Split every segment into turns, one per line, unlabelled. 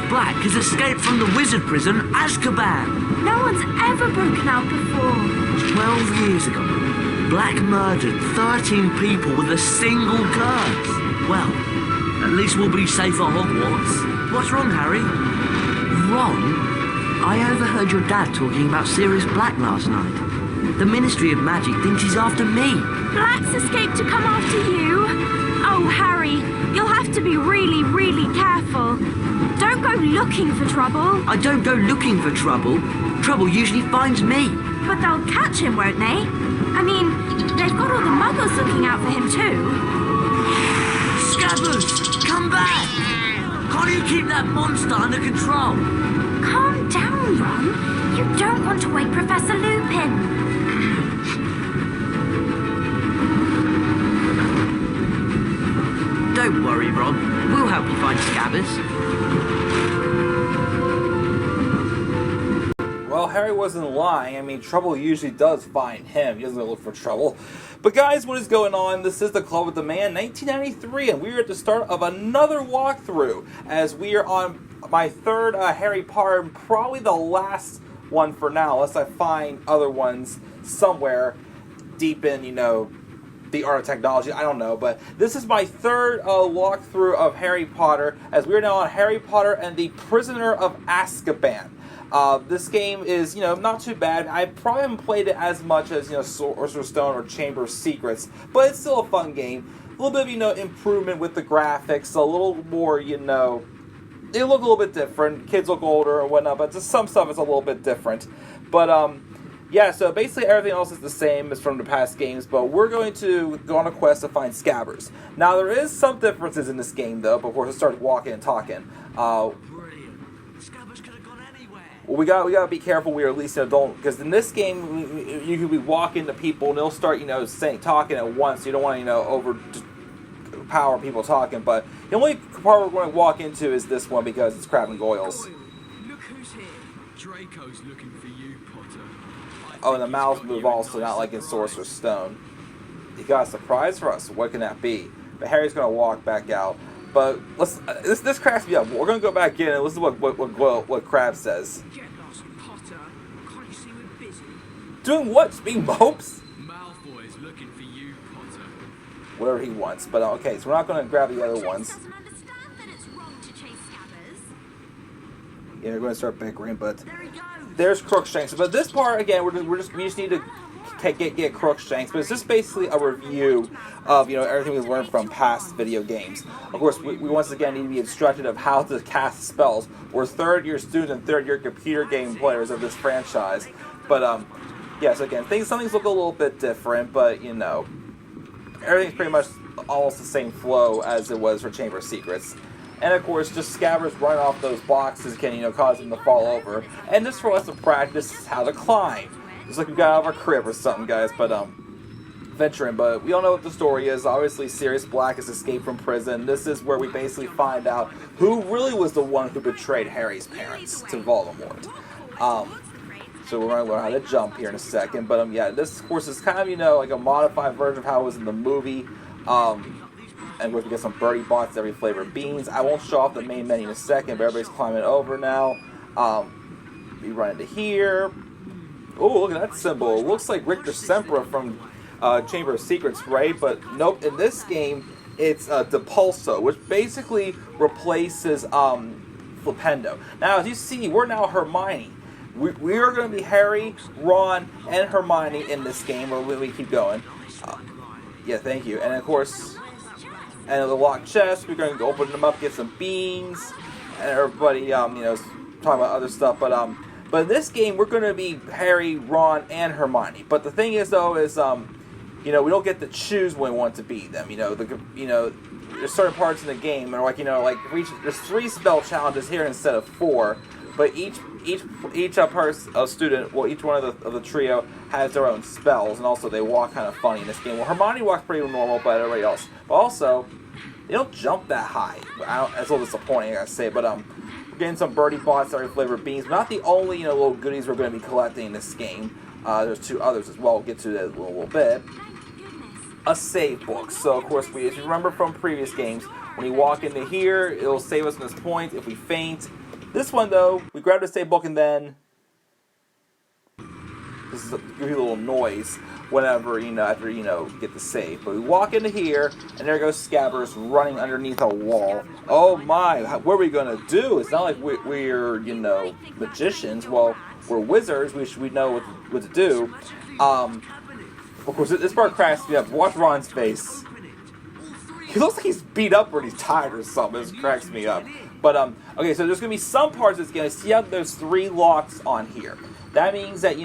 Black has escaped from the wizard prison, Azkaban.
No one's ever broken out before.
12 years ago, Black murdered 13 people with a single curse. Well, at least we'll be safe at Hogwarts. What's wrong, Harry? Wrong? I overheard your dad talking about Sirius Black last night. The Ministry of Magic thinks he's after me.
Black's escaped to come after you? Oh, Harry, you'll have to be really, really careful. Don't go looking for trouble.
I don't go looking for trouble. Trouble usually finds me.
But they'll catch him, won't they? I mean, they've got all the muggles looking out for him too.
Scabbers, come back! Can't you keep that monster under control?
Calm down, Ron. You don't want to wake Professor Lupin.
Don't worry, Ron. We'll help you find Scabbers.
Well, Harry wasn't lying. I mean, trouble usually does find him. He doesn't look for trouble. But guys, what is going on? This is the Club with the Man 1993, and we are at the start of another walkthrough, as we are on my third Harry Potter, and probably the last one for now, unless I find other ones somewhere deep in, the art of technology. I don't know, but this is my third walkthrough of Harry Potter, as we are now on Harry Potter and the Prisoner of Azkaban. This game is, not too bad. I probably haven't played it as much as, Sorcerer's Stone or Chamber of Secrets, but it's still a fun game. A little bit of, improvement with the graphics, a little more, they look a little bit different. Kids look older and whatnot, but just some stuff is a little bit different. But, yeah, so basically everything else is the same as from the past games, but we're going to go on a quest to find Scabbers. Now, there is some differences in this game, though, before we start walking and talking.
Brilliant. Scabbers could have gone anywhere.
Well, we gotta be careful. We at least don't, because in this game you could be walking to people and they'll start talking at once. So you don't want to overpower people talking. But the only part we're going to walk into is this one because it's Crabbe and Goyles.
Look who's here. Draco's looking for you, Potter.
Oh, and the mouths move also, not like in Sorcerer's Stone. You got a surprise for us. What can that be? But Harry's gonna walk back out. But let's. This cracks me up. We're gonna go back in and listen to what Crabbe says.
Get lost, Potter. Can't you see we're busy?
Doing what? Just being mopes?
Malfoy's looking for you, Potter.
Whatever he wants. But okay, so we're not gonna grab the other ones.
Doesn't understand that it's wrong to chase Scabbers.
Yeah, we're gonna start bickering, but
There he goes.
there's Crookshanks. But this part again, we just need to get Crookshanks. But it's just basically a review of everything we've learned from past video games. Of course, we once again need to be instructed of how to cast spells. We're third-year students and third-year computer game players of this franchise. But yes, again, some things look a little bit different, but everything's pretty much almost the same flow as it was for Chamber of Secrets. And of course, just Scabbers running off those boxes can, cause them to fall over. And just for us to practice how to climb. Just like we got out of our crib or something, guys. But, venturing. But we all know what the story is. Obviously, Sirius Black has escaped from prison. This is where we basically find out who really was the one who betrayed Harry's parents to Voldemort. So we're going to learn how to jump here in a second. But, yeah, this, of course, is kind of, like a modified version of how it was in the movie. And we get some birdie bots, every flavor of beans. I won't show off the main menu in a second, but everybody's climbing over now. We run into here. Oh, look at that symbol. It looks like Richter Sempra from Chamber of Secrets, right? But nope, in this game, it's Depulso, which basically replaces Flipendo. Now, as you see, we're now Hermione. We are going to be Harry, Ron, and Hermione in this game, or we keep going. Yeah, thank you. And of course, and the locked chest, we're going to open them up, get some beans, and everybody, talking about other stuff. But in this game, we're going to be Harry, Ron, and Hermione. But the thing is, though, is we don't get to choose when we want to be them. There's certain parts in the game, and there's 3 spell challenges here instead of 4. But each student, well, each one of the trio has their own spells, and also they walk kind of funny in this game. Well, Hermione walks pretty normal, but everybody else. But also, they don't jump that high. It's a little disappointing, I gotta say. But we're getting some birdie bots, every flavored beans. Not the only little goodies we're going to be collecting in this game. There's 2 others as well. We'll get to that in a little bit. A save book. So, of course, if you remember from previous games, when you walk into here, it'll save us in this point. If we faint, This one, though, we grab the save book and then this is give you a little noise whenever, after, get the save. But we walk into here, and there goes Scabbers running underneath a wall. Oh my, what are we gonna do? It's not like we're magicians. Well, we're wizards. We know what to do. Of course, this part cracks me up. Watch Ron's face. He looks like he's beat up or he's tired or something. This cracks me up. But, okay, so there's going to be some parts that's going to see how there's 3 locks on here. That means that,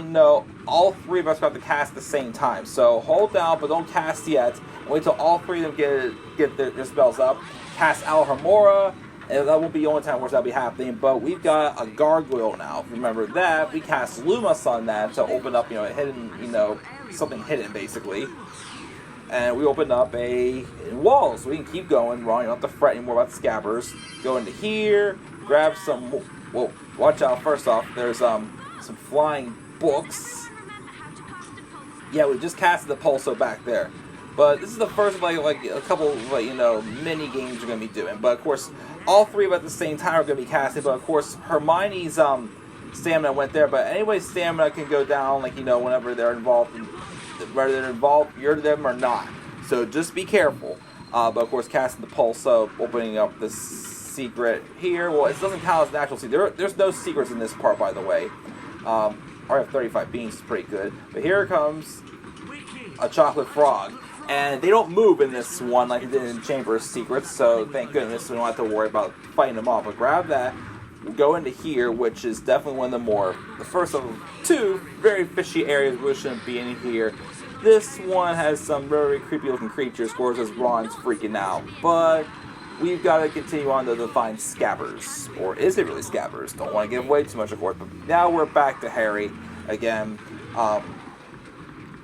all 3 of us have to cast at the same time. So hold down, but don't cast yet. And wait till all 3 of them get their spells up. Cast Alhamora, and that won't be the only time where that'll be happening. But we've got a gargoyle now. Remember that. We cast Lumas on that to open up, a hidden, something hidden, basically. And we open up a wall, so we can keep going. Ron, you don't have to fret anymore about the Scabbers. Go into here, grab some. Well, watch out. First off, there's some flying books. Yeah, we just casted the Pulso back there, but this is the first of like a couple of mini games we're gonna be doing. But of course, all 3 of us at the same time are gonna be casting. But of course, Hermione's stamina went there. But anyways, stamina can go down whenever they're involved. Whether they're involved, you're them or not. So just be careful. But of course, casting the Pulso, opening up the secret here. Well, it doesn't count as natural secret. There's no secrets in this part, by the way. I have 35 beans, is pretty good. But here comes a chocolate frog. And they don't move in this one like they did in Chamber of Secrets. So thank goodness we don't have to worry about fighting them off. But grab that. We'll go into here, which is definitely one of the first of 2 very fishy areas we shouldn't be in here. This one has some very creepy looking creatures, of course, as Ron's freaking out. But we've got to continue on to find Scabbers. Or is it really Scabbers? Don't want to give away too much, of course. But now we're back to Harry again.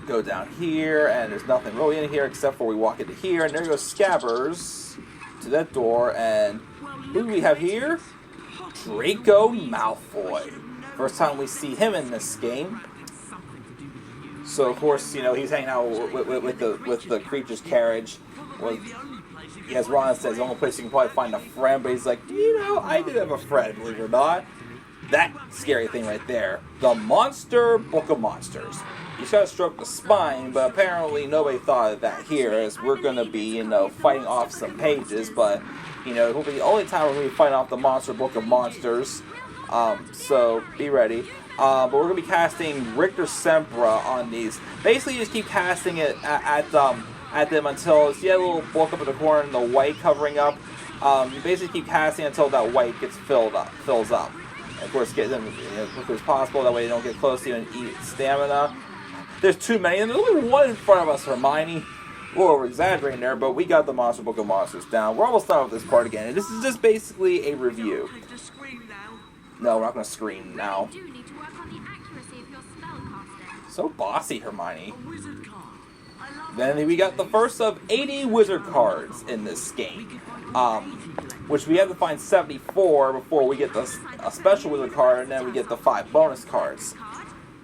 Go down here, and there's nothing really in here except for we walk into here, and there goes Scabbers to that door. And who do we have here? Draco Malfoy. First time we see him in this game. So of course, he's hanging out with the creature's carriage. Well, as Ron says, the only place you can probably find a friend. But he's like, I did have a friend, believe it or not. That scary thing right there. The Monster Book of Monsters. You just gotta stroke the spine, but apparently nobody thought of that here, as we're gonna be, fighting off some pages. But it will be the only time we're going to be fighting off the Monster Book of Monsters. So, be ready. But we're going to be casting Richter Sempra on these. Basically, you just keep casting it at them until, see that little book up in the corner and the white covering up? You basically keep casting until that white gets fills up. And of course, get them as quickly as possible. That way they don't get close to you and eat stamina. There's too many, and there's only one in front of us, Hermione. We're exaggerating there, but we got the Monster Book of Monsters down. We're almost done with this part again, and this is just basically a review. No, we're not going to scream now. So bossy, Hermione. Then we got the first of 80 wizard cards in this game, which we have to find 74 before we get a special wizard card, and then we get the 5 bonus cards.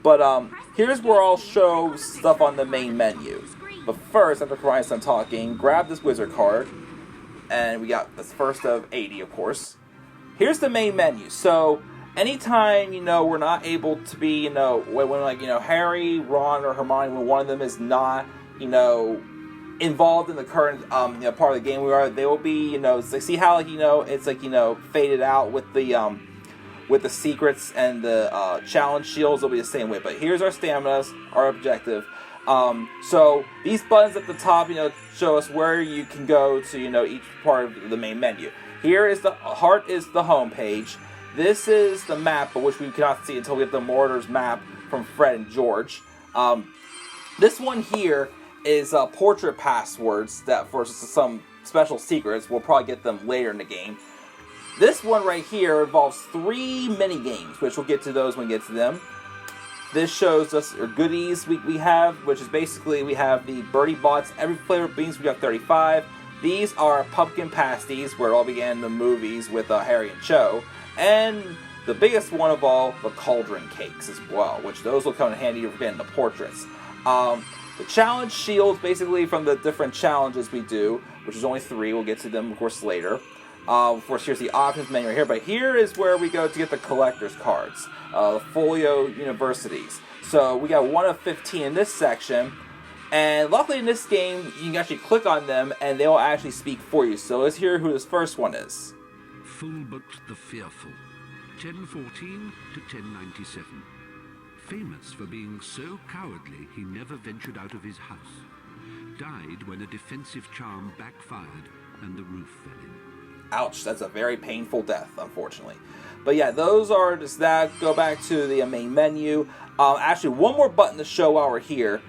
But here's where I'll show stuff on the main menu. But first, after Ryan's done talking, grab this wizard card, and we got this first of 80, of course. Here's the main menu. So, anytime, we're not able to be, when Harry, Ron, or Hermione, when one of them is not, involved in the current, part of the game we are, they will be, see how, it's faded out with the secrets and the challenge shields will be the same way. But here's our stamina, our objective. So these buttons at the top, show us where you can go to, each part of the main menu. Here is the heart is the home page. This is the map, but which we cannot see until we get the Mordor's map from Fred and George. This one here is portrait passwords that for some special secrets. We'll probably get them later in the game. This one right here involves 3 mini games, which we'll get to those when we get to them. This shows us our goodies we have, which is basically we have the Birdie Bots, every flavor of beans, we got 35. These are pumpkin pasties, where it all began in the movies with Harry and Cho. And the biggest one of all, the cauldron cakes as well, which those will come in handy for getting the portraits. The challenge shields, basically from the different challenges we do, which is only 3, we'll get to them, of course, later. Of course, here's the options menu right here, but here is where we go to get the collector's cards, folio universities. So we got 1 of 15 in this section, and luckily in this game, you can actually click on them, and they'll actually speak for you. So let's hear who this first one is.
Fulbert the Fearful, 1014 to 1097. Famous for being so cowardly he never ventured out of his house. Died when a defensive charm backfired and the roof fell in.
Ouch, that's a very painful death, unfortunately. But yeah, those are just that. Go back to the main menu. Actually, one more button to show while we're here.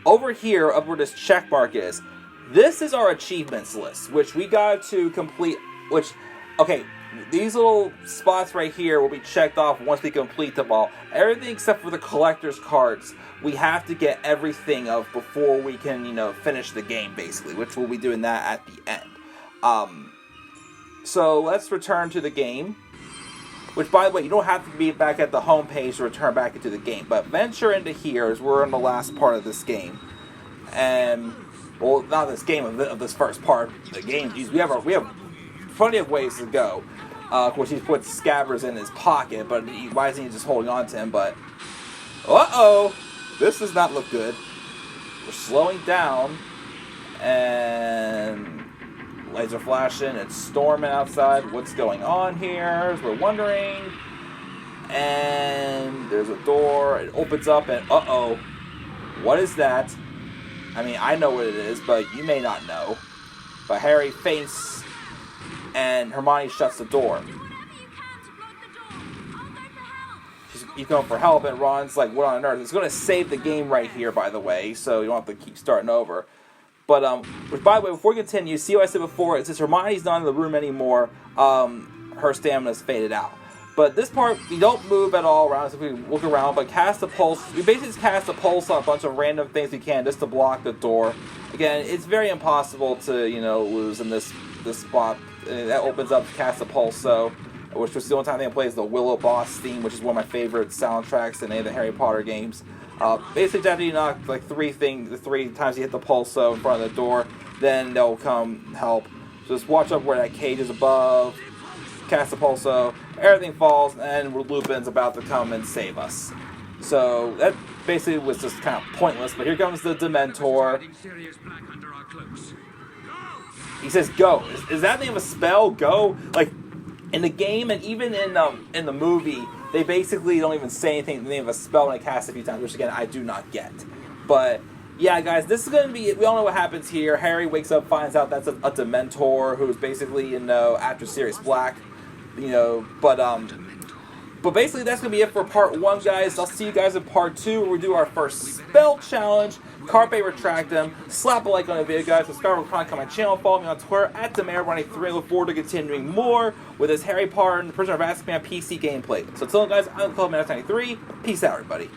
Over here, up where this check mark is, this is our achievements list, which we got to complete, okay, these little spots right here will be checked off once we complete them all. Everything except for the collector's cards, we have to get everything of before we can, finish the game, basically, which we'll be doing that at the end. So let's return to the game, which, by the way, you don't have to be back at the home page to return back into the game, but venture into here as we're in the last part of this game. And, well, not this game, of this first part of the game. Jeez, we have plenty of ways to go. Of course, he's put Scabbers in his pocket, but why isn't he just holding on to him? But, uh-oh, this does not look good. We're slowing down, and lights are flashing, it's storming outside. What's going on here? As we're wondering. And there's a door, it opens up, and uh-oh, what is that? I mean, I know what it is, but you may not know. But Harry faints, and Hermione shuts the door. He's going for help, and Ron's like, what on earth? It's going to save the game right here, by the way, so you don't have to keep starting over. But, which, by the way, before we continue, see what I said before, since Hermione's not in the room anymore, her stamina's faded out. But this part, we don't move at all around, so we look around, but cast a pulse. We basically just cast a pulse on a bunch of random things we can just to block the door. Again, it's very impossible to, lose in this spot. That opens up Cast a Pulse, so, which was the only time they play is the Willow Boss theme, which is one of my favorite soundtracks in any of the Harry Potter games. Basically, after you knock like three times you hit the pulso in front of the door, then they'll come help. So just watch up where that cage is above, cast the pulso, everything falls, and Lupin's about to come and save us. So that basically was just kind of pointless, but here comes the Dementor. He says go. Is that the name of a spell? Go? Like, in the game and even in the movie, they basically don't even say anything in the name of a spell when I cast it a few times, which again, I do not get. But, yeah, guys, this is going to be, we all know what happens here. Harry wakes up, finds out that's a Dementor who's basically, after Sirius Black, but basically that's going to be it for part 1, guys. I'll see you guys in part 2, where we do our first spell challenge. Carpe Retractum. Slap a like on the video, guys. Subscribe to my channel. Follow me on Twitter at DeMayor13. Look forward to continuing more with this Harry Potter and the Prisoner of Azkaban PC gameplay. So until then, guys, I'm CloudMan93. Peace out, everybody.